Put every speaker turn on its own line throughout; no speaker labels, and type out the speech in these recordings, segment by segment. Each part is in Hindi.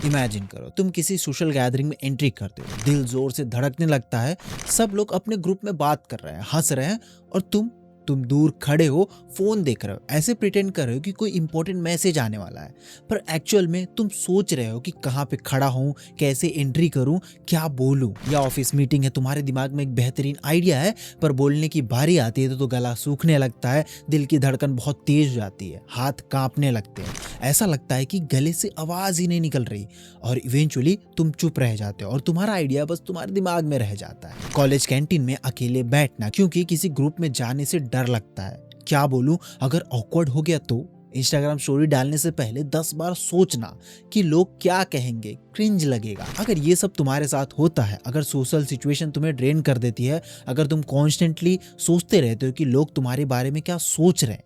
इमेजिन करो तुम किसी सोशल गैदरिंग में एंट्री करते हो, दिल जोर से धड़कने लगता है, सब लोग अपने ग्रुप में बात कर रहे हैं, हंस रहे हैं, और तुम दूर खड़े हो, फोन देख रहे हो, ऐसे प्रिटेंड कर रहे हो कि कोई इंपॉर्टेंट मैसेज आने वाला है, पर एक्चुअल में तुम सोच रहे हो कि कहाँ पे खड़ा हूँ, कैसे एंट्री करूँ, क्या बोलूँ। या ऑफिस मीटिंग है, तुम्हारे दिमाग में एक बेहतरीन आइडिया है, पर बोलने की बारी आती है तो गला सूखने लगता है, दिल की धड़कन बहुत तेज हो जाती है, हाथ कांपने लगते हैं, ऐसा लगता है कि गले से आवाज ही नहीं निकल रही, और इवेंचुअली तुम चुप रह जाते हो और तुम्हारा आइडिया बस तुम्हारे दिमाग में रह जाता है। कॉलेज कैंटीन में अकेले बैठना, क्योंकि किसी ग्रुप में जाने से डर लगता है, क्या बोलूं, अगर ऑकवर्ड हो गया तो। इंस्टाग्राम स्टोरी डालने से पहले 10 बार सोचना कि लोग क्या कहेंगे, क्रिंज लगेगा। अगर ये सब तुम्हारे साथ होता है, अगर सोशल सिचुएशन तुम्हें ड्रेन कर देती है, अगर तुम कॉन्स्टेंटली सोचते रहते हो कि लोग तुम्हारे बारे में क्या सोच रहे हैं,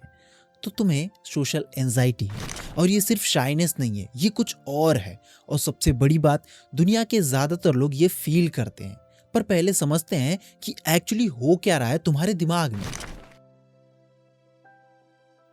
तो तुम्हें सोशल एंजाइटी है। और ये सिर्फ शाइनेस नहीं है, ये कुछ और है। और सबसे बड़ी बात, दुनिया के ज्यादातर लोग ये फील करते हैं, पर पहले समझते हैं कि एक्चुअली हो क्या रहा है तुम्हारे दिमाग में।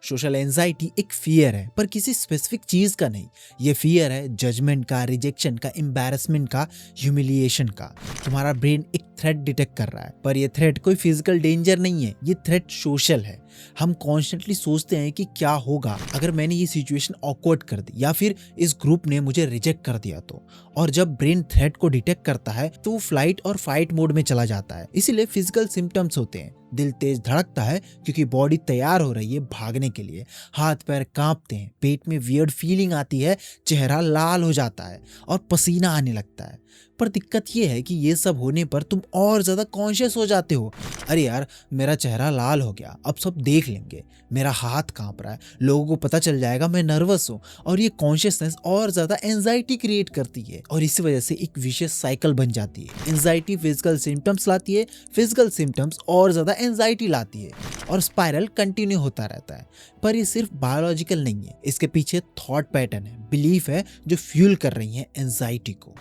सोशल एंजाइटी एक फियर है, पर किसी स्पेसिफिक चीज का नहीं। ये फियर है जजमेंट का, रिजेक्शन का, एम्बैरेसमेंट का, ह्यूमिलिएशन का। तुम्हारा ब्रेन एक थ्रेट डिटेक्ट कर रहा है, पर ये थ्रेट कोई फिजिकल डेंजर नहीं है, ये थ्रेट सोशल है। हम कॉन्स्टेंटली सोचते हैं कि क्या होगा अगर मैंने ये सिचुएशन ऑकवर्ड कर दी, या फिर इस ग्रुप ने मुझे रिजेक्ट कर दिया तो। और जब ब्रेन थ्रेट को डिटेक्ट करता है तो वो फ्लाइट और फाइट मोड में चला जाता है। इसीलिए फिजिकल सिम्टम्स होते हैं, दिल तेज धड़कता है क्योंकि बॉडी तैयार हो रही है भागने के लिए, हाथ पैर कांपते हैं, पेट में वियर्ड फीलिंग आती है, चेहरा लाल हो जाता है और पसीना आने लगता है। पर दिक्कत ये है कि ये सब होने पर तुम और ज्यादा कॉन्शियस हो जाते हो। अरे यार, मेरा चेहरा लाल हो गया, अब सब देख लेंगे, मेरा हाथ कांप रहा है, लोगों को पता चल जाएगा मैं नर्वस हूँ। और ये कॉन्शियसनेस और ज्यादा एंजाइटी क्रिएट करती है, और इसी वजह से एक विशियस साइकिल बन जाती है। एंजाइटी फिजिकल सिम्टम्स लाती है, फिजिकल सिम्टम्स और ज्यादा एंजाइटी लाती है, और स्पाइरल कंटिन्यू होता रहता है। पर ये सिर्फ बायोलॉजिकल नहीं है, इसके पीछे थॉट पैटर्न है, बिलीफ है, जो फ्यूल कर रही है एंजाइटी को।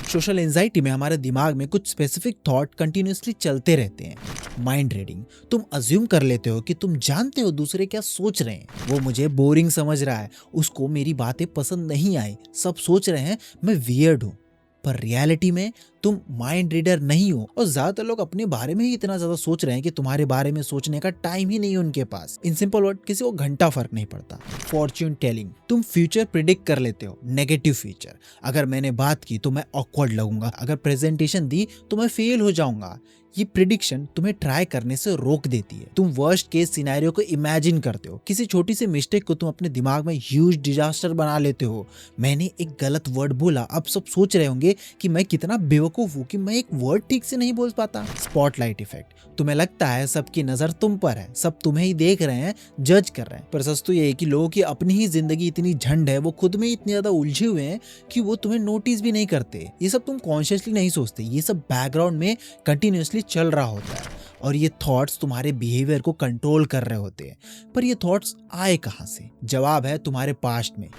सोशल एंजाइटी में हमारे दिमाग में कुछ स्पेसिफिक थॉट कंटिन्यूअसली चलते रहते हैं। माइंड रीडिंग, तुम अज्यूम कर लेते हो कि तुम जानते हो दूसरे क्या सोच रहे हैं। वो मुझे बोरिंग समझ रहा है, उसको मेरी बातें पसंद नहीं आई, सब सोच रहे हैं मैं वियर्ड हूँ। पर रियलिटी में तुम माइंड रीडर नहीं हो, और ज्यादातर लोग अपने बारे में ही इतना ज्यादा सोच रहे हैं कि तुम्हारे बारे में सोचने का टाइम ही नहीं है उनके पास। इन सिंपल वर्ड, किसी को घंटा फर्क नहीं पड़ता। फॉर्च्यून टेलिंग, तुम फ्यूचर प्रिडिक्ट कर लेते हो, नेगेटिव फ्यूचर। अगर मैंने बात की तो मैं ऑकवर्ड लगूंगा, अगर प्रेजेंटेशन दी तो मैं फेल हो जाऊंगा। ये प्रिडिक्शन तुम्हें ट्राई करने से रोक देती है। तुम वर्स्ट केस सिनेरियो को इमेजिन करते हो, किसी छोटी सी मिस्टेक को तुम अपने दिमाग में ह्यूज डिजास्टर बना लेते हो। मैंने एक गलत वर्ड बोला, अब सब सोच रहे होंगे कि मैं कितना बेवकूफ हूँ कि मैं एक वर्ड ठीक से नहीं बोल पाता। स्पॉटलाइट इफेक्ट, तुम्हें लगता है सबकी नजर तुम पर है, सब तुम्हें ही देख रहे हैं, जज कर रहे हैं। पर सच तो ये है कि लोगों की अपनी ही जिंदगी इतनी झंड है, वो खुद में इतने ज्यादा उलझे हुए हैं कि वो तुम्हें नोटिस भी नहीं करते। ये सब तुम कॉन्शियसली नहीं सोचते, ये सब बैकग्राउंड में कंटिन्यूअसली चल रहा होता है, और ये थॉट्स तुम्हारे बिहेवियर को कंट्रोल कर रहे होते हैं। पर ये थॉट्स आए कहां से? जवाब है तुम्हारे पास्ट में,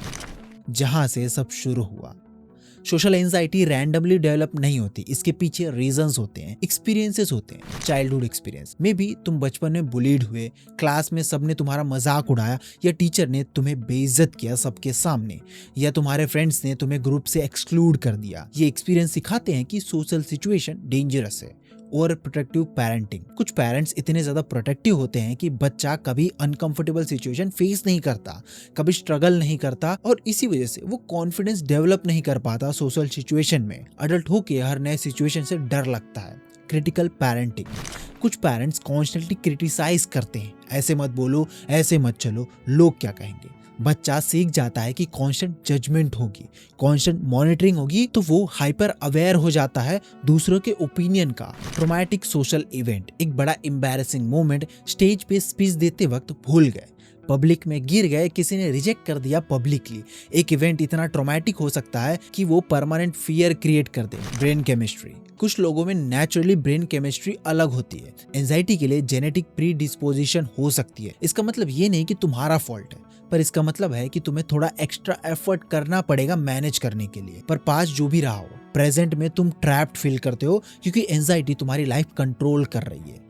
जहां से सब शुरू हुआ। सोशल एंजाइटी रैंडमली डेवलप नहीं होती, इसके पीछे रीजंस होते हैं, एक्सपीरियंसेस होते हैं। चाइल्डहुड एक्सपीरियंस में भी तुम बचपन में बुलीड हुए, क्लास में सबने तुम्हारा मजाक उड़ाया, या टीचर ने तुम्हें बेइज्जत किया सबके सामने, या तुम्हारे फ्रेंड्स ने तुम्हें ग्रुप से एक्सक्लूड कर दिया। ये एक्सपीरियंस सिखाते हैं कि सोशल सिचुएशन डेंजरस है। ओवर प्रोटेक्टिव पेरेंटिंग, कुछ पेरेंट्स इतने ज्यादा प्रोटेक्टिव होते हैं कि बच्चा कभी अनकंफर्टेबल सिचुएशन फेस नहीं करता, कभी स्ट्रगल नहीं करता, और इसी वजह से वो कॉन्फिडेंस डेवलप नहीं कर पाता सोशल सिचुएशन में। अडल्ट होके हर नए सिचुएशन से डर लगता है। क्रिटिकल पेरेंटिंग, कुछ पेरेंट्स कॉन्स्टेंटली क्रिटिसाइज करते हैं, ऐसे मत बोलो, ऐसे मत चलो, लोग क्या कहेंगे। बच्चा सीख जाता है कि कांस्टेंट जजमेंट होगी, कांस्टेंट मॉनिटरिंग होगी, तो वो हाइपर अवेयर हो जाता है दूसरों के ओपिनियन का। ट्रॉमेटिक सोशल इवेंट, एक बड़ा एम्बैरेसिंग मोमेंट, स्टेज पे स्पीच देते वक्त भूल गए, पब्लिक में गिर गए, किसी ने रिजेक्ट कर दिया पब्लिकली। एक इवेंट इतना ट्रॉमेटिक हो सकता है कि वो परमानेंट फियर क्रिएट कर दे। ब्रेन केमिस्ट्री, कुछ लोगों में नेचुरली ब्रेन केमिस्ट्री अलग होती है। एंजाइटी के लिए जेनेटिक प्री डिस्पोजिशन हो सकती है। इसका मतलब ये नहीं कि तुम्हारा फॉल्ट है, पर इसका मतलब है कि तुम्हें थोड़ा एक्स्ट्रा एफर्ट करना पड़ेगा मैनेज करने के लिए। पर पास जो भी रहा हो, प्रेजेंट में तुम ट्रैप्ड फील करते हो क्योंकि एंजाइटी तुम्हारी लाइफ कंट्रोल कर रही है।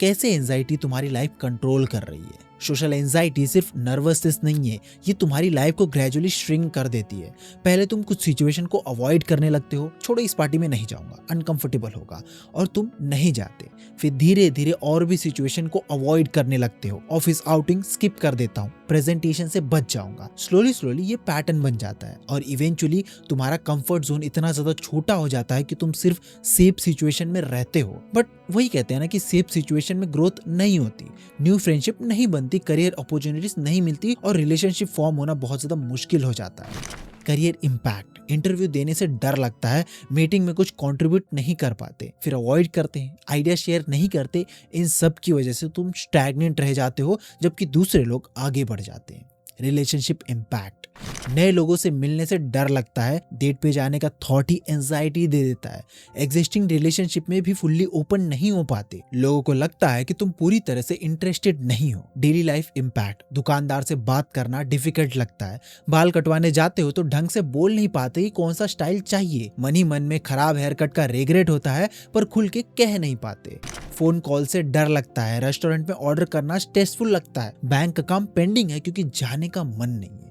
कैसे एंजाइटी तुम्हारी लाइफ कंट्रोल कर रही है? सोशल एंजाइटी सिर्फ नर्वसनेस नहीं है, ये तुम्हारी लाइफ को ग्रेजुअली श्रिंक कर देती है। पहले तुम कुछ सिचुएशन को अवॉइड करने लगते हो, छोड़ो इस पार्टी में नहीं जाऊंगा, अनकंफर्टेबल होगा, और तुम नहीं जाते। फिर धीरे धीरे और भी सिचुएशन को अवॉइड करने लगते हो, ऑफिस आउटिंग स्किप कर देता हूँ, प्रेजेंटेशन से बच जाऊंगा। स्लोली स्लोली ये पैटर्न बन जाता है और इवेंचुअली तुम्हारा कंफर्ट जोन इतना ज्यादा छोटा हो जाता है कि तुम सिर्फ सेफ सिचुएशन में रहते हो। बट वही कहते हैं ना कि सेफ सिचुएशन में ग्रोथ नहीं होती, न्यू फ्रेंडशिप नहीं बनती, करियर अपॉर्चुनिटीज नहीं मिलती और रिलेशनशिप फॉर्म होना बहुत ज्यादा मुश्किल हो जाता है। करियर इम्पैक्ट, इंटरव्यू देने से डर लगता है, मीटिंग में कुछ कंट्रीब्यूट नहीं कर पाते, फिर अवॉइड करते हैं, आइडिया शेयर नहीं करते। इन सब की वजह से तुम स्टैग्नेंट रह जाते हो जबकि दूसरे लोग आगे बढ़ जाते हैं। रिलेशनशिप इम्पैक्ट, नए लोगों से मिलने से डर लगता है, डेट पे जाने का थॉट ही एंजाइटी दे देता है, एग्जिस्टिंग रिलेशनशिप में भी फुल्ली ओपन नहीं हो पाते, लोगों को लगता है कि तुम पूरी तरह से इंटरेस्टेड नहीं हो। डेली लाइफ इम्पैक्ट, दुकानदार से बात करना डिफिकल्ट लगता है, बाल कटवाने जाते हो तो ढंग से बोल नहीं पाते कि कौन सा स्टाइल चाहिए, मन ही मन में खराब हेयर कट का रिग्रेट होता है पर खुल के कह नहीं पाते। फोन कॉल से डर लगता है, रेस्टोरेंट में ऑर्डर करना स्ट्रेसफुल लगता है, बैंक का काम पेंडिंग है क्योंकि जाने का मन नहीं है।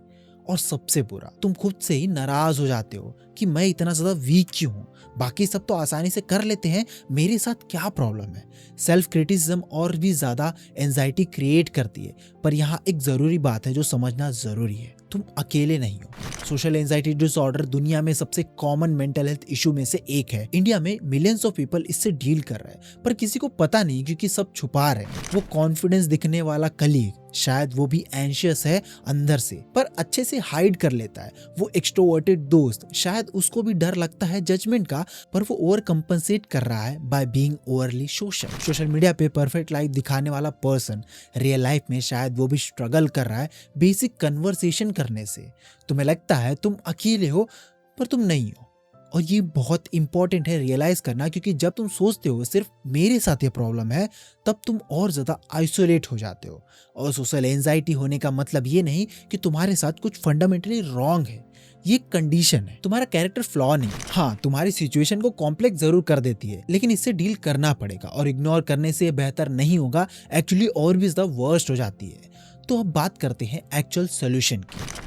और सबसे बुरा, तुम खुद से ही नाराज हो जाते हो कि मैं इतना ज्यादा वीक क्यों हूँ, बाकी सब तो आसानी से कर लेते हैं, मेरे साथ क्या प्रॉब्लम है। सेल्फ क्रिटिसिज्म और भी ज्यादा एंजाइटी क्रिएट करती है। पर यहाँ एक जरूरी बात है जो समझना जरूरी है, तुम अकेले नहीं हो। सोशल एंजाइटी डिसऑर्डर दुनिया में सबसे कॉमन मेंटल हेल्थ इशू में से एक है। इंडिया में मिलियंस ऑफ पीपल इससे डील कर रहे हैं पर किसी को पता नहीं क्योंकि सब छुपा रहे हैं। वो कॉन्फिडेंस दिखने वाला कलीग शायद वो भी एंशियस है अंदर से पर अच्छे से हाइड कर लेता है। वो एक्सट्रोवर्टेड दोस्त शायद उसको भी डर लगता है जजमेंट का पर वो ओवर कंपनसेट कर रहा है by being overly social. Social media पे परफेक्ट लाइफ दिखाने वाला पर्सन रियल लाइफ में शायद वो भी स्ट्रगल कर रहा है बेसिक कन्वर्सेशन करने से। तुम्हें लगता है तुम अकेले हो पर तुम नहीं हो। और ये बहुत इंपॉर्टेंट है रियलाइज करना क्योंकि जब तुम सोचते हो सिर्फ मेरे साथ ये प्रॉब्लम है तब तुम और ज्यादा आइसोलेट हो जाते हो। और सोशल एंजाइटी होने का मतलब ये नहीं कि तुम्हारे साथ कुछ फंडामेंटली रॉन्ग है, ये कंडीशन है, तुम्हारा कैरेक्टर फ्लॉ नहीं। हाँ, तुम्हारी सिचुएशन को कॉम्प्लेक्स जरूर कर देती है लेकिन इससे डील करना पड़ेगा और इग्नोर करने से बेहतर नहीं होगा, एक्चुअली और भी ज्यादा वर्स्ट हो जाती है। तो अब बात करते हैं एक्चुअल सोल्यूशन की।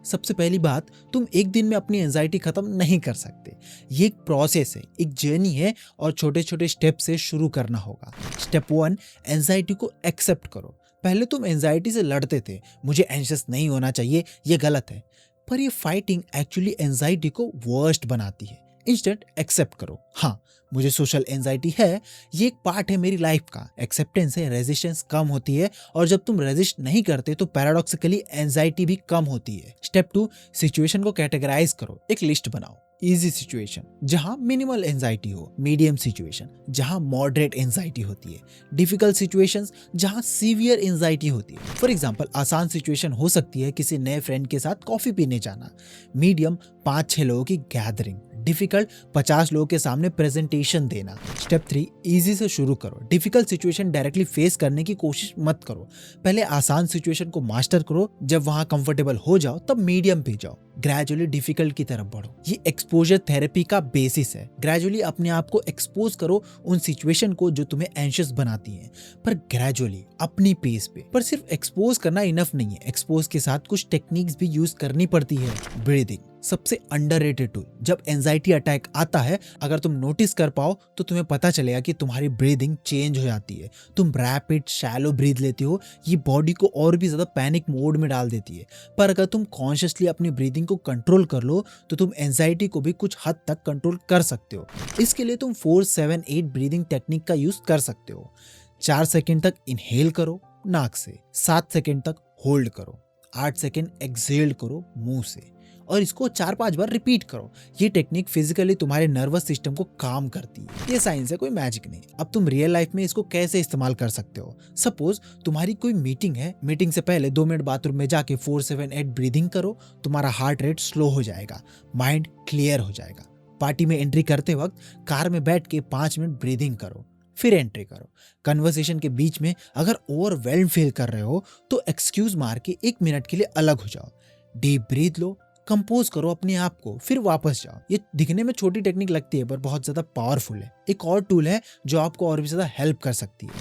सबसे पहली बात, तुम एक दिन में अपनी एंजाइटी खत्म नहीं कर सकते। ये एक प्रोसेस है, एक जर्नी है और छोटे छोटे स्टेप से शुरू करना होगा। स्टेप 1, एंजाइटी को एक्सेप्ट करो। पहले तुम एंजाइटी से लड़ते थे, मुझे एंशियस नहीं होना चाहिए, ये गलत है। पर ये फाइटिंग एक्चुअली एंजाइटी को वर्स्ट बनाती है। इंस्टेंट एक्सेप्ट करो, हाँ मुझे सोशल एंजाइटी है, ये एक पार्ट है मेरी लाइफ का। एक्सेप्टेंस से रेजिस्टेंस कम होती है और जब तुम रेजिस्ट नहीं करते तो पैराडॉक्सिकली एंजाइटी भी कम होती है। स्टेप 2, सिचुएशन को कैटेगराइज करो। एक लिस्ट बनाओ। इजी सिचुएशन जहां मिनिमल एंजाइटी हो, मीडियम सिचुएशन जहां मॉडरेट एंजाइटी होती है, डिफिकल्ट सिचुएशंस जहां सीवियर एंजाइटी होती है। फॉर एग्जांपल, आसान सिचुएशन हो सकती है किसी नए फ्रेंड के साथ कॉफी पीने जाना, मीडियम 5-6 लोगों की गैदरिंग, डिफिकल्ट 50 लोगों के सामने प्रेजेंटेशन देना। स्टेप 3, इजी से शुरू करो। डिफिकल्ट सिचुएशन डायरेक्टली फेस करने की कोशिश मत करो, पहले आसान सिचुएशन को मास्टर करो, जब वहां कंफर्टेबल हो जाओ तब मीडियम पे जाओ, ग्रेजुअली डिफिकल्ट की तरफ बढ़ो। ये एक्सपोजर थेरेपी का बेसिस है। ग्रेजुअली अपने आप को एक्सपोज करो उन सिचुएशन को जो तुम्हें एंशियस बनाती हैं, पर ग्रेजुअली अपनी पेस पे। पर सिर्फ एक्सपोज करना इनफ नहीं है, एक्सपोज के साथ कुछ टेक्निक्स भी यूज करनी पड़ती है। ब्रीदिंग सबसे अंडररेटेड टूल। जब एंजाइटी अटैक आता है, अगर तुम नोटिस कर पाओ तो तुम्हें पता चलेगा कि तुम्हारी ब्रीदिंग चेंज हो जाती है। तुम रैपिड शैलो ब्रीथ लेते हो, ये बॉडी को और भी ज्यादा पैनिक मोड में डाल देती है। पर अगर तुम कॉन्शियसली अपनी ब्रीदिंग को कंट्रोल कर लो तो तुम एंजाइटी को भी कुछ हद तक कंट्रोल कर सकते हो। इसके लिए तुम 4-7-8 ब्रीदिंग टेक्निक का यूज कर सकते हो। 4 सेकेंड तक इनहेल करो नाक से, 7 सेकेंड तक होल्ड करो, 8 सेकेंड एक्सहेल करो मुंह से, और इसको 4-5 बार रिपीट करो। ये टेक्निक फिजिकली तुम्हारे नर्वस सिस्टम को काम करती है। ये साइंस है, कोई मैजिक नहीं। अब तुम रियल लाइफ में इसको कैसे इस्तेमाल कर सकते हो। सपोज तुम्हारी कोई मीटिंग है, मीटिंग से पहले 2 मिनट बाथरूम में जाके 4-7-8 ब्रीदिंग करो, तुम्हारा हार्ट रेट स्लो हो जाएगा, माइंड क्लियर हो जाएगा। पार्टी में एंट्री करते वक्त कार में बैठ के 5 मिनट ब्रीदिंग करो, फिर एंट्री करो। कन्वर्सेशन के बीच में अगर ओवरवेल्म फील कर रहे हो तो एक्सक्यूज मार के 1 मिनट के लिए अलग हो जाओ, डीप ब्रीथ लो, कंपोज करो अपने आप को, फिर वापस जाओ। ये दिखने में छोटी टेक्निक लगती है पर बहुत ज्यादा पावरफुल है। एक और टूल है जो आपको और भी ज्यादा हेल्प कर सकती है,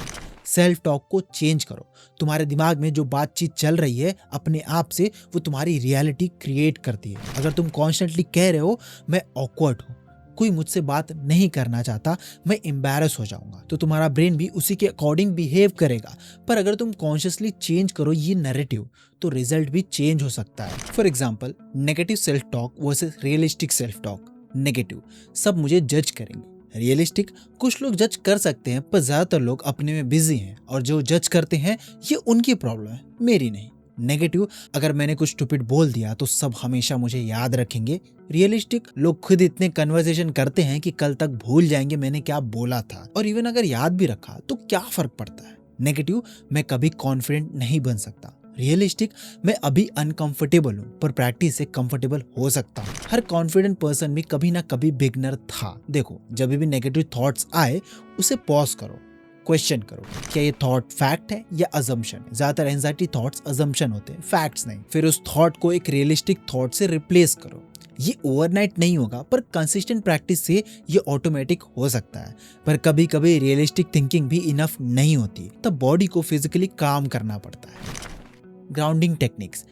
सेल्फ टॉक को चेंज करो। तुम्हारे दिमाग में जो बातचीत चल रही है अपने आप से, वो तुम्हारी रियलिटी क्रिएट करती है। अगर तुम कॉन्स्टेंटली कह रहे हो मैं ऑकवर्ड हूँ, कोई मुझसे बात नहीं करना चाहता, मैं एम्बैरस हो जाऊंगा, तो तुम्हारा ब्रेन भी उसी के अकॉर्डिंग बिहेव करेगा। पर अगर तुम कॉन्शियसली चेंज करो ये नैरेटिव, तो रिजल्ट भी चेंज हो सकता है। For example, negative self talk versus realistic self talk. Negative, सब मुझे जज करेंगे। रियलिस्टिक, कुछ लोग जज कर सकते हैं पर ज्यादातर लोग अपने में बिजी हैं, और जो जज करते हैं ये उनकी प्रॉब्लम है, मेरी नहीं। नेगेटिव, अगर मैंने कुछ स्टूपिड बोल दिया तो सब हमेशा मुझे याद रखेंगे। रियलिस्टिक, लोग खुद इतने कन्वर्सेशन करते हैं कि कल तक भूल जाएंगे मैंने क्या बोला था, और इवन अगर याद भी रखा तो क्या फर्क पड़ता है। नेगेटिव, मैं कभी कॉन्फिडेंट नहीं बन सकता। रियलिस्टिक, मैं अभी अनकंफर्टेबल हूँ पर प्रैक्टिस से कंफर्टेबल हो सकता हूँ। हर कॉन्फिडेंट पर्सन भी कभी ना कभी बिगनर था। देखो, जब भी नेगेटिव थॉट्स आए उसे पॉज करो, क्वेश्चन करो, क्या ये थॉट फैक्ट है या अजम्पशन है। ज्यादातर एंजाइटी थॉट्स अजम्पशन होते हैं, फैक्ट्स नहीं। फिर उस थॉट को एक रियलिस्टिक थॉट से रिप्लेस करो। ये ओवरनाइट नहीं होगा, पर कंसिस्टेंट प्रैक्टिस से ये ऑटोमेटिक हो सकता है। पर कभी कभी रियलिस्टिक थिंकिंग भी इनफ नहीं होती, तब बॉडी को फिजिकली काम करना पड़ता है। Grounding techniques.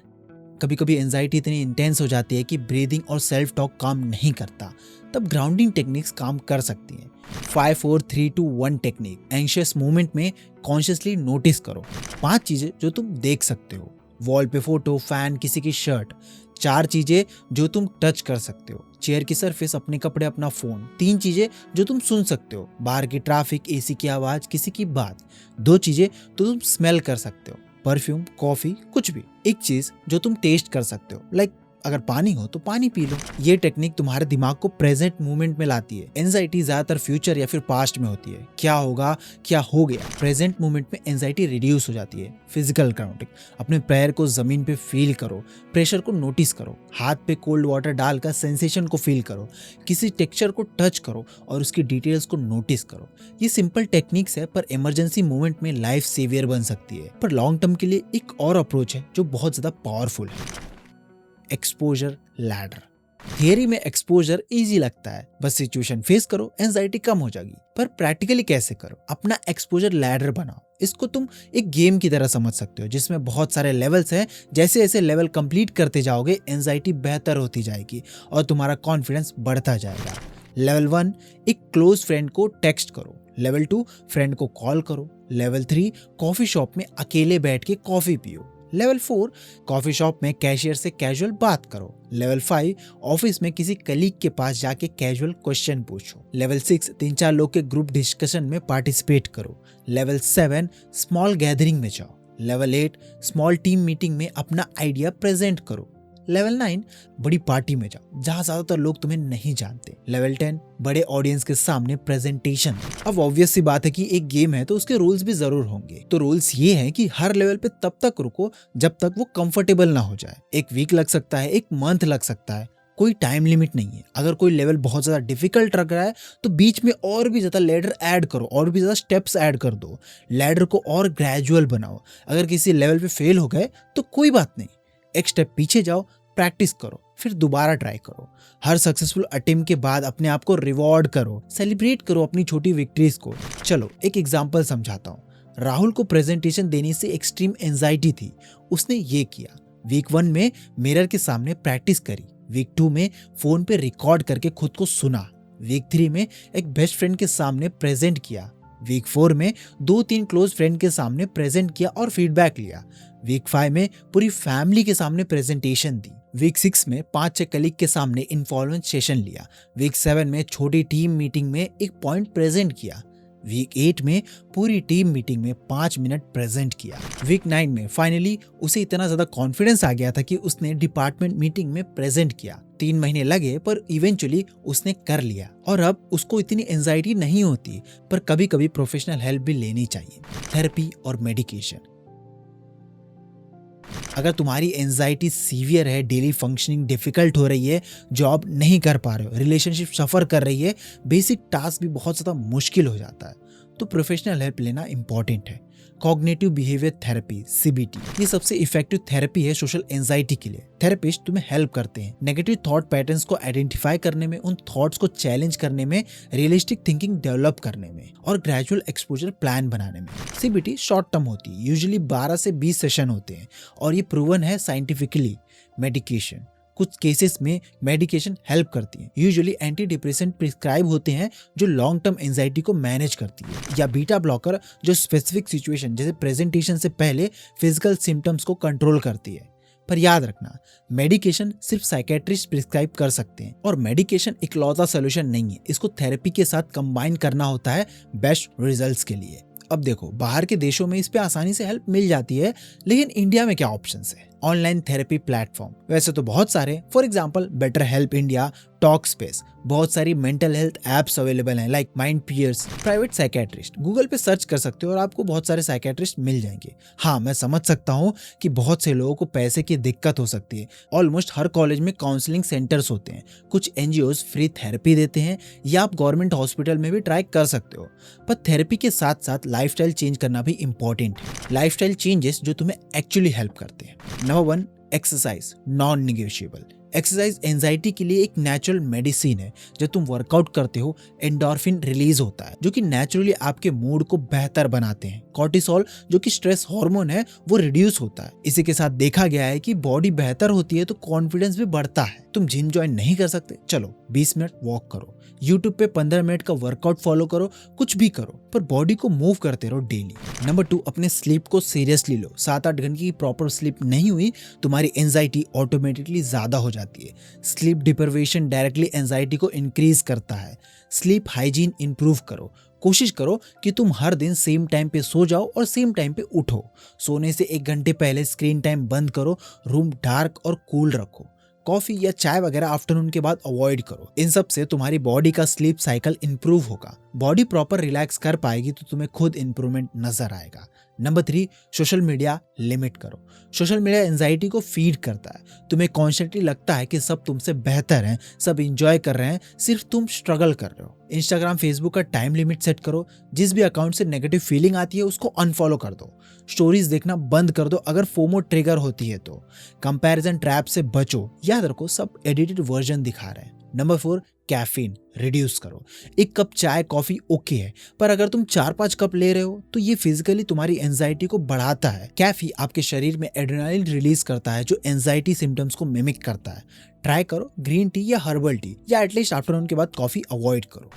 कभी कभी एंजाइटी इतनी इंटेंस हो जाती है कि ब्रीदिंग और सेल्फ टॉक काम नहीं करता, तब ग्राउंडिंग टेक्निक्स काम कर सकती हैं। 5 4 3 2 1 टेक्निक। एंशियस मोमेंट में कॉन्शियसली नोटिस करो 5 चीजें जो तुम देख सकते हो, वॉल पे फोटो, फैन, किसी की शर्ट। 4 चीजें जो तुम टच कर सकते हो, चेयर की सरफेस, अपने कपड़े, अपना फोन। 3 चीजें जो तुम सुन सकते हो, बाहर की ट्रैफिक, एसी की आवाज, किसी की बात। 2 चीजें तो तुम स्मेल कर सकते हो, परफ्यूम, कॉफी, कुछ भी। 1 चीज जो तुम टेस्ट कर सकते हो, लाइक अगर पानी हो तो पानी पी लो। ये टेक्निक तुम्हारे दिमाग को प्रेजेंट मोमेंट में लाती है। एंजाइटी ज्यादातर फ्यूचर या फिर पास्ट में होती है, क्या होगा, क्या हो गया। प्रेजेंट मोमेंट में एंजाइटी रिड्यूस हो जाती है। फिजिकल ग्राउंडिंग, अपने पैर को जमीन पे फील करो, प्रेशर को नोटिस करो, हाथ पे कोल्ड वाटर डालकर सेंसेशन को फील करो, किसी टेक्सचर को टच करो और उसकी डिटेल्स को नोटिस करो। ये सिंपल टेक्निक्स है, पर इमरजेंसी मोमेंट में लाइफ सेवियर बन सकती है। पर लॉन्ग टर्म के लिए एक और अप्रोच है जो बहुत ज्यादा पावरफुल है, एक्सपोजर लैडर। थियरी में एक्सपोजर इजी लगता है, बस सिचुएशन फेस करो, एंजाइटी कम हो जाएगी। पर प्रैक्टिकली कैसे करो? अपना एक्सपोजर लैडर बनाओ। इसको तुम एक गेम की तरह समझ सकते हो, जिसमें बहुत सारे लेवल्स हैं। जैसे जैसे लेवल कंप्लीट करते जाओगे, एंजाइटी बेहतर होती जाएगी और तुम्हारा कॉन्फिडेंस बढ़ता जाएगा। लेवल 1, एक क्लोज फ्रेंड को टेक्स्ट करो। लेवल 2, फ्रेंड को कॉल करो। लेवल 3, कॉफी शॉप में अकेले बैठ के कॉफी पियो। लेवल 4, कॉफी शॉप में कैशियर से कैजुअल बात करो। लेवल 5, ऑफिस में किसी कलीग के पास जाके कैजुअल क्वेश्चन पूछो। लेवल 6, 3-4 लोग के ग्रुप डिस्कशन में पार्टिसिपेट करो। लेवल 7, स्मॉल गैदरिंग में जाओ। लेवल 8, स्मॉल टीम मीटिंग में अपना आइडिया प्रेजेंट करो। लेवल 9, बड़ी पार्टी में जाओ जहां ज्यादातर लोग तुम्हें नहीं जानते। लेवल 10, बड़े ऑडियंस के सामने प्रेजेंटेशन। अब ऑब्वियस सी बात है कि एक गेम है तो उसके रूल्स भी जरूर होंगे। तो रूल्स ये हैं कि हर लेवल पे तब तक रुको जब तक वो कंफर्टेबल ना हो जाए। 1 वीक लग सकता है, 1 मंथ लग सकता है, कोई टाइम लिमिट नहीं है। अगर कोई लेवल बहुत ज्यादा डिफिकल्ट लग रहा है तो बीच में और भी ज्यादा लैडर ऐड करो, और भी ज्यादा स्टेप्स ऐड कर दो। लैडर को और ग्रेजुअल बनाओ। अगर किसी लेवल पे फेल हो गए तो कोई बात नहीं, एक स्टेप पीछे जाओ, प्रैक्टिस करो, फिर दोबारा ट्राई करो। हर सक्सेसफुल अटेम्प्ट के बाद अपने आप को रिवॉर्ड करो, सेलिब्रेट करो अपनी छोटी विक्ट्रीज को। चलो एक एग्जांपल समझाता हूँ। राहुल को प्रेजेंटेशन देने से एक्सट्रीम एंजाइटी थी, उसने ये किया। वीक 1 में मिरर के सामने प्रैक्टिस करी। वीक 2 में फोन पे रिकॉर्ड करके खुद को सुना। वीक 3 में एक बेस्ट फ्रेंड के सामने प्रेजेंट किया। वीक 4 में 2-3 क्लोज फ्रेंड के सामने प्रेजेंट किया और फीडबैक लिया। वीक 5 में पूरी फैमिली के सामने प्रेजेंटेशन दी। वीक 6 में 5-6 कलीग के सामने इन्फॉर्मेंस सेशन लिया। वीक 7 में छोटी टीम मीटिंग में एक पॉइंट प्रेजेंट किया। वीक 8 में पूरी टीम मीटिंग में 5 मिनट प्रेजेंट किया। वीक 9 में फाइनली उसे इतना ज्यादा कॉन्फिडेंस आ गया था कि उसने डिपार्टमेंट मीटिंग में प्रेजेंट किया। 3 महीने लगे पर इवेंचुअली उसने कर लिया और अब उसको इतनी एंजाइटी नहीं होती। पर कभी कभी प्रोफेशनल हेल्प भी लेनी चाहिए, थेरेपी और मेडिकेशन। अगर तुम्हारी एंजाइटी सीवियर है, डेली फंक्शनिंग डिफिकल्ट हो रही है, जॉब नहीं कर पा रहे हो, रिलेशनशिप सफर कर रही है, बेसिक टास्क भी बहुत ज़्यादा मुश्किल हो जाता है, तो प्रोफेशनल हेल्प लेना इंपॉर्टेंट है। Cognitive behaviour therapy CBT। ये सबसे इफेक्टिव थेरेपी है सोशल एंजाइटी के लिए। थेरेपिस्ट तुम्हें हेल्प करते हैं नेगेटिव थॉट पैटर्न्स को आइडेंटिफाई करने में, उन थॉट्स को चैलेंज करने में, रियलिस्टिक थिंकिंग डेवलप करने में और ग्रेजुअल एक्सपोजर प्लान बनाने में। CBT शॉर्ट टर्म होती है, यूजुअली 12 से 20 सेशन होते हैं और ये प्रूवन है साइंटिफिकली। मेडिकेशन, कुछ केसेस में मेडिकेशन हेल्प करती है। यूजुअली एंटी डिप्रेसेंट प्रिस्क्राइब होते हैं जो लॉन्ग टर्म एंजाइटी को मैनेज करती है, या बीटा ब्लॉकर जो स्पेसिफिक सिचुएशन जैसे प्रेजेंटेशन से पहले फिजिकल सिम्टम्स को कंट्रोल करती है। पर याद रखना, मेडिकेशन सिर्फ साइकेट्रिस्ट प्रिस्क्राइब कर सकते हैं और मेडिकेशन इकलौता सोल्यूशन नहीं है, इसको थेरेपी के साथ कंबाइन करना होता है बेस्ट रिजल्ट्स के लिए। अब देखो, बाहर के देशों में इस पे आसानी से हेल्प मिल जाती है, लेकिन इंडिया में क्या ऑप्शंस है? ऑनलाइन थेरेपी प्लेटफॉर्म वैसे तो बहुत सारे, for example BetterHelp India, Talkspace, बहुत सारी मेंटल हेल्थ एप्स अवेलेबल हैं like MindPeers, private psychiatrist. Google पे सर्च कर सकते हो और आपको बहुत सारे साइकेट्रिस्ट मिल जाएंगे। हाँ, मैं समझ सकता हूँ कि बहुत से लोगों को पैसे की दिक्कत हो सकती है। ऑलमोस्ट हर कॉलेज में काउंसलिंग सेंटर्स होते हैं, कुछ NGOs फ्री थेरेपी देते हैं, या आप गवर्नमेंट हॉस्पिटल में भी ट्राई कर सकते हो। पर थेरेपी के साथ साथ लाइफस्टाइल चेंज करना भी इंपॉर्टेंट है। लाइफस्टाइल चेंजेस जो तुम्हें एक्चुअली हेल्प करते हैं। Number 1, exercise non negotiable. Exercise anxiety के लिए एक नेचुरल मेडिसिन है। जब तुम वर्कआउट करते हो, एंडोर्फिन रिलीज होता है जो कि नेचुरली आपके मूड को बेहतर बनाते हैं। कॉर्टिसोल जो कि स्ट्रेस हार्मोन है, वो रिड्यूस होता है। इसी के साथ देखा गया है कि बॉडी बेहतर होती है तो कॉन्फिडेंस भी बढ़ता है। तुम जिम ज्वाइन नहीं कर सकते, चलो 20 मिनट वॉक करो, यूट्यूब पे 15 मिनट का वर्कआउट फॉलो करो, कुछ भी करो, पर बॉडी को मूव करते रहो डेली। नंबर 2, अपने स्लीप को सीरियसली लो। 7-8 घंटे की प्रॉपर स्लीप नहीं हुई, तुम्हारी एंजाइटी ऑटोमेटिकली ज्यादा हो जाती है। स्लीप डिप्रिवेशन डायरेक्टली एंजाइटी को इंक्रीज करता है। स्लीप हाइजीन इंप्रूव करो। कोशिश करो कि तुम हर दिन सेम टाइम पे सो जाओ और सेम टाइम पे उठो। सोने से 1 घंटे पहले स्क्रीन टाइम बंद करो। रूम डार्क और कूल रखो। कॉफी या चाय वगैरह आफ्टरनून के बाद अवॉइड करो। इन सब से तुम्हारी बॉडी का स्लीप साइकिल इंप्रूव होगा। बॉडी प्रॉपर रिलैक्स कर पाएगी तो तुम्हें खुद इंप्रूवमेंट नजर आएगा। नंबर 3, सोशल मीडिया लिमिट करो। सोशल मीडिया एंजाइटी को फीड करता है। तुम्हें कॉन्स्टेंटली लगता है कि सब तुमसे बेहतर हैं, सब एंजॉय कर रहे हैं, सिर्फ तुम स्ट्रगल कर रहे हो। इंस्टाग्राम, फेसबुक का टाइम लिमिट सेट करो। जिस भी अकाउंट से नेगेटिव फीलिंग आती है उसको अनफॉलो कर दो। स्टोरीज देखना बंद कर दो अगर फोमो ट्रिगर होती है तो। कंपैरिजन ट्रैप से बचो। याद रखो, सब एडिटेड वर्जन दिखा रहे हैं। नंबर 4, कैफीन रिड्यूस करो। 1 कप चाय कॉफी ओके है, पर अगर तुम 4-5 कप ले रहे हो तो ये फिजिकली तुम्हारी एंजाइटी को बढ़ाता है। कैफी आपके शरीर में एड्रेनालिन रिलीज करता है जो एंजाइटी सिम्टम्स को मिमिक करता है। ट्राई करो ग्रीन टी या हर्बल टी, या एटलीस्ट आफ्टरनून के बाद कॉफी अवॉइड करो।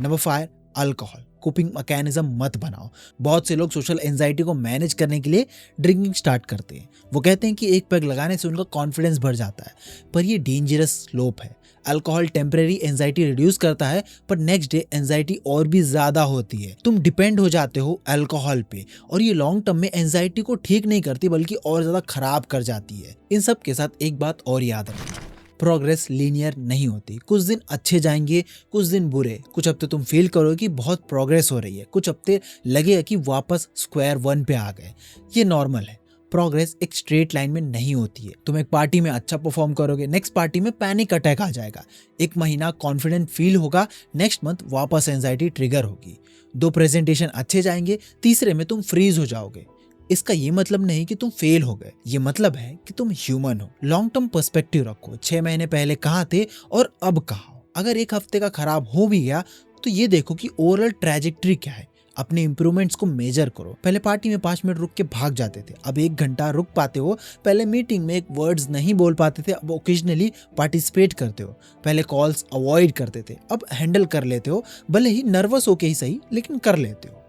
नंबर 5, अल्कोहल कोपिंग मैकेनिज्म मत बनाओ। बहुत से लोग सोशल एंजाइटी को मैनेज करने के लिए ड्रिंकिंग स्टार्ट करते हैं। वो कहते हैं कि 1 पैग लगाने से उनका कॉन्फिडेंस बढ़ जाता है, पर ये डेंजरस स्लोप है। अल्कोहल टेम्परेरी एंजाइटी रिड्यूस करता है, पर नेक्स्ट डे एंजाइटी और भी ज्यादा होती है। तुम डिपेंड हो जाते हो अल्कोहल पे, और ये लॉन्ग टर्म में एंजाइटी को ठीक नहीं करती बल्कि और ज्यादा खराब कर जाती है। इन सब के साथ एक बात और याद रखना, प्रोग्रेस लीनियर नहीं होती। कुछ दिन अच्छे जाएंगे, कुछ दिन बुरे। कुछ हफ्ते तुम फील करोगे कि बहुत प्रोग्रेस हो रही है, कुछ हफ्ते लगेगा कि वापस स्क्वायर 1 पे आ गए। ये नॉर्मल है। प्रोग्रेस एक स्ट्रेट लाइन में नहीं होती है। तुम एक पार्टी में अच्छा परफॉर्म करोगे, नेक्स्ट पार्टी में पैनिक अटैक आ जाएगा। 1 महीना कॉन्फिडेंट फील होगा, नेक्स्ट मंथ वापस एंजाइटी ट्रिगर होगी। 2 प्रेजेंटेशन अच्छे जाएंगे, तीसरे में तुम फ्रीज हो जाओगे। इसका ये मतलब नहीं कि तुम फेल हो गए, ये मतलब है कि तुम ह्यूमन हो। लॉन्ग टर्म पर्सपेक्टिव रखो। 6 महीने पहले कहाँ थे और अब कहाँ हो। अगर 1 हफ्ते का खराब हो भी गया तो ये देखो कि ओवरऑल ट्रैजेक्टरी क्या है। अपने इंप्रूवमेंट्स को मेजर करो। पहले पार्टी में 5 मिनट रुक के भाग जाते थे, अब 1 घंटा रुक पाते हो। पहले मीटिंग में 1 वर्ड्स नहीं बोल पाते थे, अब ओकेजनली पार्टिसिपेट करते हो। पहले कॉल्स अवॉइड करते थे, अब हैंडल कर लेते हो, भले ही नर्वस होके ही सही, लेकिन कर लेते हो।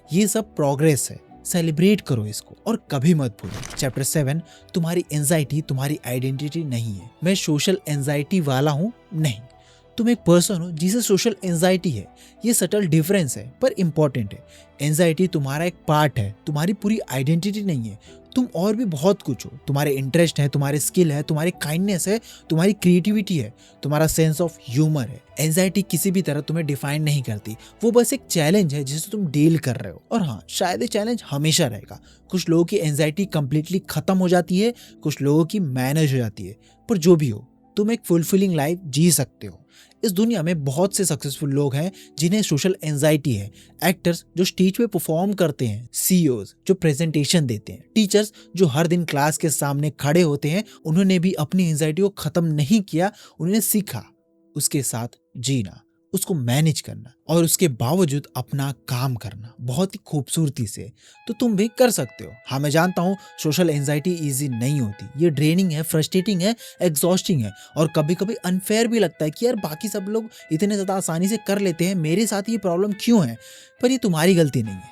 ये सब प्रोग्रेस है, सेलिब्रेट करो इसको और कभी मत भूलो। चैप्टर 7, तुम्हारी एंजाइटी तुम्हारी आइडेंटिटी नहीं है। मैं सोशल एंजाइटी वाला हूँ नहीं, तुम एक पर्सन हो जिसे सोशल एंजाइटी है। ये सटल डिफरेंस है पर इंपॉर्टेंट है। एंजाइटी तुम्हारा एक पार्ट है, तुम्हारी पूरी आइडेंटिटी नहीं है। तुम और भी बहुत कुछ हो। तुम्हारे इंटरेस्ट है, तुम्हारे स्किल है, तुम्हारी काइंडनेस है, तुम्हारी क्रिएटिविटी है, तुम्हारा सेंस ऑफ ह्यूमर है। एंजाइटी किसी भी तरह तुम्हें डिफाइन नहीं करती, वो बस एक चैलेंज है जिसे तुम डील कर रहे हो। और हाँ, शायद ये चैलेंज हमेशा रहेगा। कुछ लोगों की एंजाइटी कंप्लीटली खत्म हो जाती है, कुछ लोगों की मैनेज हो जाती है, पर जो भी हो तुम एक फुलफिलिंग लाइफ जी सकते हो। इस दुनिया में बहुत से सक्सेसफुल लोग हैं जिन्हें सोशल एंजाइटी है। एक्टर्स जो स्टेज पे परफॉर्म करते हैं, सीईओज जो प्रेजेंटेशन देते हैं, टीचर्स जो हर दिन क्लास के सामने खड़े होते हैं, उन्होंने भी अपनी एंजाइटी को खत्म नहीं किया, उन्होंने सीखा उसके साथ जीना, उसको मैनेज करना और उसके बावजूद अपना काम करना बहुत ही खूबसूरती से। तो तुम भी कर सकते हो। हाँ, मैं जानता हूँ सोशल एंजाइटी इजी नहीं होती, ये ड्रेनिंग है, फ्रस्ट्रेटिंग है, एग्जॉस्टिंग है और कभी कभी अनफेयर भी लगता है कि यार बाकी सब लोग इतने ज्यादा आसानी से कर लेते हैं, मेरे साथ ये प्रॉब्लम क्यों है। पर ये तुम्हारी गलती नहीं है,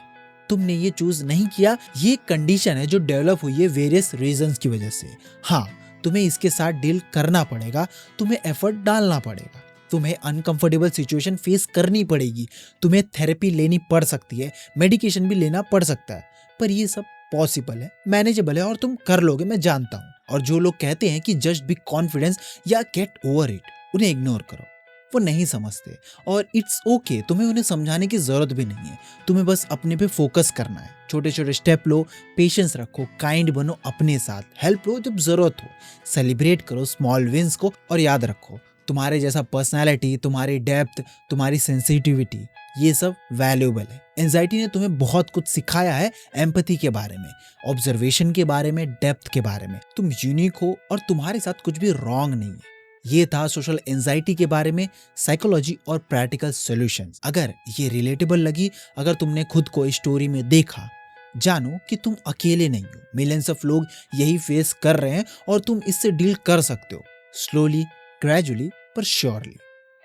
तुमने ये चूज नहीं किया, ये कंडीशन है जो डेवलप हुई है वेरियस रीजंस की वजह से। हाँ, तुम्हें इसके साथ डील करना पड़ेगा, तुम्हें एफर्ट डालना पड़ेगा, तुम्हें अनकंफर्टेबल सिचुएशन फेस करनी पड़ेगी, तुम्हें थेरेपी लेनी पड़ सकती है, मेडिकेशन भी लेना पड़ सकता है, पर ये सब पॉसिबल है, मैनेजेबल है और तुम कर लोगे, मैं जानता हूँ। और जो लोग कहते हैं कि जस्ट बी कॉन्फिडेंस या गेट ओवर इट, उन्हें इग्नोर करो, वो नहीं समझते और इट्स ओके, तुम्हें उन्हें समझाने की जरूरत भी नहीं है, तुम्हें बस अपने पे फोकस करना है। छोटे छोटे स्टेप लो, पेशेंस रखो, काइंड बनो अपने साथ, हेल्प लो जब जरूरत हो, सेलिब्रेट करो स्मॉल विंस को और याद रखो तुम्हारे जैसा पर्सनालिटी, तुम्हारी डेप्थ, तुम्हारी सेंसिटिविटी, ये सब वैल्यूएबल है। एंजाइटी ने तुम्हें बहुत कुछ सिखाया है, एम्पैथी के बारे में, ऑब्जर्वेशन के बारे में, डेप्थ के बारे में। तुम यूनिक हो और तुम्हारे साथ कुछ भी रॉन्ग नहीं है। ये था सोशल एंजाइटी के बारे में साइकोलॉजी और प्रैक्टिकल सॉल्यूशंस। अगर ये रिलेटेबल लगी, अगर तुमने खुद को इस स्टोरी में देखा, जानो कि तुम अकेले नहीं हो, मिलियंस ऑफ लोग यही फेस कर रहे हैं और तुम इससे डील कर सकते हो, slowly, gradually but surely.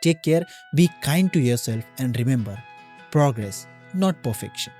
Take care, be kind to yourself and remember, progress, not perfection.